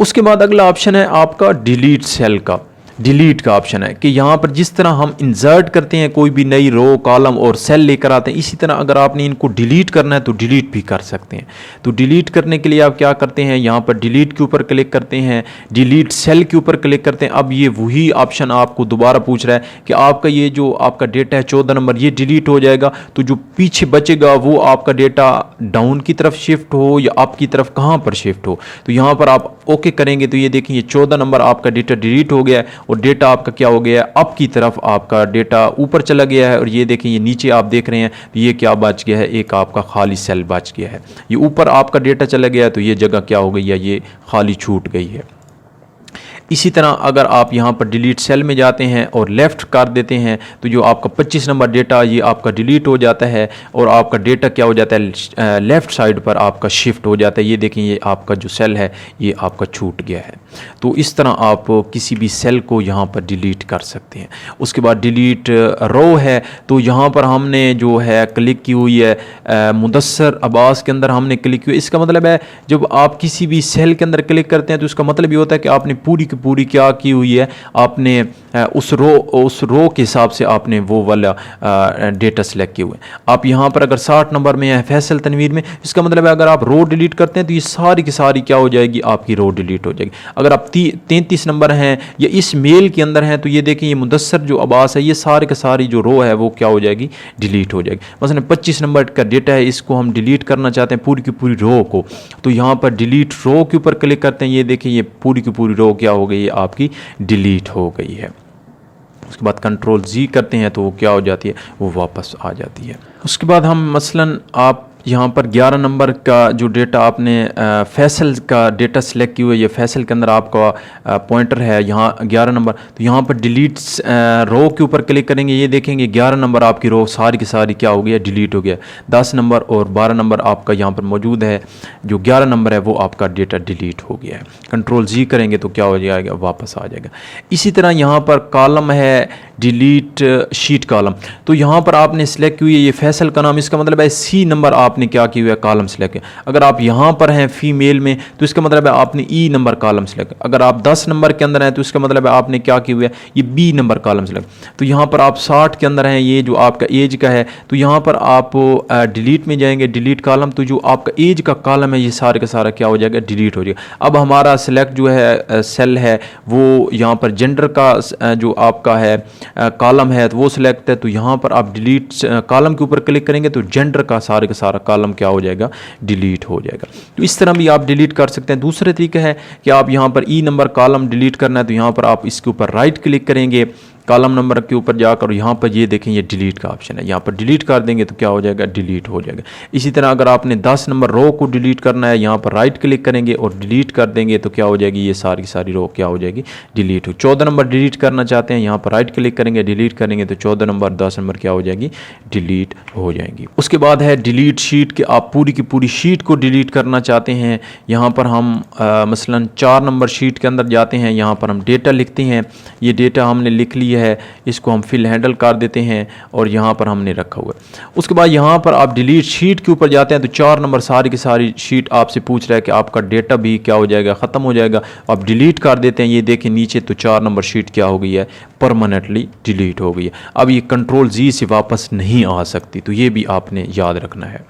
उसके बाद अगला ऑप्शन है आपका डिलीट सेल का, डिलीट का ऑप्शन है कि यहाँ पर जिस तरह हम इंसर्ट करते हैं कोई भी नई रो कॉलम और सेल लेकर आते हैं, इसी तरह अगर आपने इनको डिलीट करना है तो डिलीट भी कर सकते हैं। तो डिलीट करने के लिए आप क्या करते हैं, यहाँ पर डिलीट के ऊपर क्लिक करते हैं, डिलीट सेल के ऊपर क्लिक करते हैं। अब ये वही ऑप्शन आपको दोबारा पूछ रहा है कि आपका ये जो आपका डेटा है 14 नंबर ये डिलीट हो जाएगा, तो जो पीछे बचेगा वो आपका डेटा डाउन की तरफ शिफ्ट हो या अप की तरफ, कहाँ पर शिफ्ट हो। तो यहाँ पर आप ओके करेंगे तो ये देखिए 14 नंबर आपका डेटा डिलीट हो गया है और डेटा आपका क्या हो गया है, अप की तरफ आपका डेटा ऊपर चला गया है। और ये देखें ये नीचे आप देख रहे हैं तो ये क्या बच गया है, एक आपका खाली सेल बच गया है। ये ऊपर आपका डेटा चला गया है तो ये जगह क्या हो गई है, ये खाली छूट गई है। इसी तरह अगर आप यहाँ पर डिलीट सेल में जाते हैं और लेफ़्ट कर देते हैं तो जो आपका 25 नंबर डेटा ये आपका डिलीट हो जाता है और आपका डेटा क्या हो जाता है, लेफ़्ट साइड पर आपका शिफ्ट हो जाता है। ये देखें ये आपका जो सेल है ये आपका छूट गया है। तो इस तरह आप किसी भी सेल को यहाँ पर डिलीट कर सकते हैं। उसके बाद डिलीट रो है, तो यहाँ पर हमने जो है क्लिक की हुई है मुदस्सर अब्बास के अंदर हमने क्लिक की हुई। इसका मतलब है जब आप किसी भी सेल के अंदर क्लिक करते हैं तो इसका मतलब ये होता है कि आपने पूरी क्या की हुई है, आपने उस रो के हिसाब से आपने वो वाला डेटा सेलेक्ट किए हुए। आप यहाँ पर अगर 60 नंबर में है फैसल तनवीर में, इसका मतलब है अगर आप रो डिलीट करते हैं तो ये सारी की सारी क्या हो जाएगी, आपकी रो डिलीट हो जाएगी। अगर आप 33 नंबर हैं या इस मेल के अंदर हैं तो ये देखें ये मुदस्सर जो अब्बास है ये सारे के सारी जो रो है वो क्या हो जाएगी, डिलीट हो जाएगी। मसलन 25 नंबर का डेटा है, इसको हम डिलीट करना चाहते हैं पूरी की पूरी रो को, तो यहाँ पर डिलीट रो के ऊपर क्लिक करते हैं। ये देखें ये पूरी की पूरी रो क्या हो गई है, आपकी डिलीट हो गई है। उसके बाद कंट्रोल जी करते हैं तो वो क्या हो जाती है, वो वापस आ जाती है। उसके बाद हम मसलन आप यहाँ पर 11 नंबर का जो डेटा आपने फैसल का डेटा सेलेक्ट की हुई है, फैसल के अंदर आपका पॉइंटर है यहाँ 11 नंबर, तो यहाँ पर डिलीट रो के ऊपर क्लिक करेंगे। ये देखेंगे 11 नंबर आपकी रो सारी की सारी क्या हो गया, डिलीट हो गया। 10 नंबर और 12 नंबर आपका यहाँ पर मौजूद है, जो 11 नंबर है वो आपका डेटा डिलीट हो गया है। कंट्रोल जी करेंगे तो क्या हो जाएगा, वापस आ जाएगा। इसी तरह यहाँ पर कॉलम है डिलीट शीट कॉलम, तो यहाँ पर आपने सेलेक्ट की हुई है ये फैसल का नाम, इसका मतलब है सी नंबर आपने क्या की हुआ है, कॉलम सेलेक्ट किया। अगर आप यहाँ पर हैं फीमेल में तो इसका मतलब है आपने ई नंबर कॉलम सेलेक्ट। अगर आप 10 नंबर के अंदर हैं तो इसका मतलब है आपने क्या किया हुआ है, ये बी नंबर कॉलम सेलेक्ट। तो यहाँ पर आप 60 के अंदर हैं, ये जो आपका एज का है, तो यहाँ पर आप डिलीट में जाएंगे, डिलीट कॉलम, तो जो आपका एज का कॉलम है ये सारे का सारा क्या हो जाएगा, डिलीट हो जाएगा। अब हमारा सेलेक्ट जो है सेल है वो यहाँ पर जेंडर का जो आपका है कॉलम है तो वो सिलेक्ट है, तो यहाँ पर आप डिलीट कॉलम के ऊपर क्लिक करेंगे तो जेंडर का सारा कॉलम क्या हो जाएगा, डिलीट हो जाएगा। तो इस तरह भी आप डिलीट कर सकते हैं। दूसरे तरीका है कि आप यहाँ पर ई नंबर कॉलम डिलीट करना है तो यहाँ पर आप इसके ऊपर राइट क्लिक करेंगे, कॉलम नंबर के ऊपर जाकर यहाँ पर ये देखें ये डिलीट का ऑप्शन है, यहाँ पर डिलीट कर देंगे तो क्या हो जाएगा, डिलीट हो जाएगा। इसी तरह अगर आपने 10 नंबर रो को डिलीट करना है, यहाँ पर राइट क्लिक करेंगे और डिलीट कर देंगे तो क्या हो जाएगी, ये सारी की सारी रो क्या हो जाएगी, डिलीट हो। 14 नंबर डिलीट करना चाहते हैं, यहाँ पर राइट क्लिक करेंगे, डिलीट करेंगे तो 14 नंबर 10 नंबर क्या हो जाएगी, डिलीट हो जाएंगी। उसके बाद है डिलीट शीट के आप पूरी की पूरी शीट को डिलीट करना चाहते हैं। यहाँ पर हम मसलन 4 नंबर शीट के अंदर जाते हैं, यहाँ पर हम डेटा लिखते हैं। ये डेटा हमने लिख लिया है, इसको हम फिल हैंडल कर देते हैं और यहाँ पर हमने रखा हुआ है। उसके बाद यहाँ पर आप डिलीट शीट के ऊपर जाते हैं तो 4 नंबर सारी की सारी शीट आपसे पूछ रहा है कि आपका डेटा भी क्या हो जाएगा, ख़त्म हो जाएगा। आप डिलीट कर देते हैं, ये देखें नीचे तो 4 नंबर शीट क्या हो गई है, परमानेंटली डिलीट हो गई है। अब ये कंट्रोल जी से वापस नहीं आ सकती, तो ये भी आपने याद रखना है।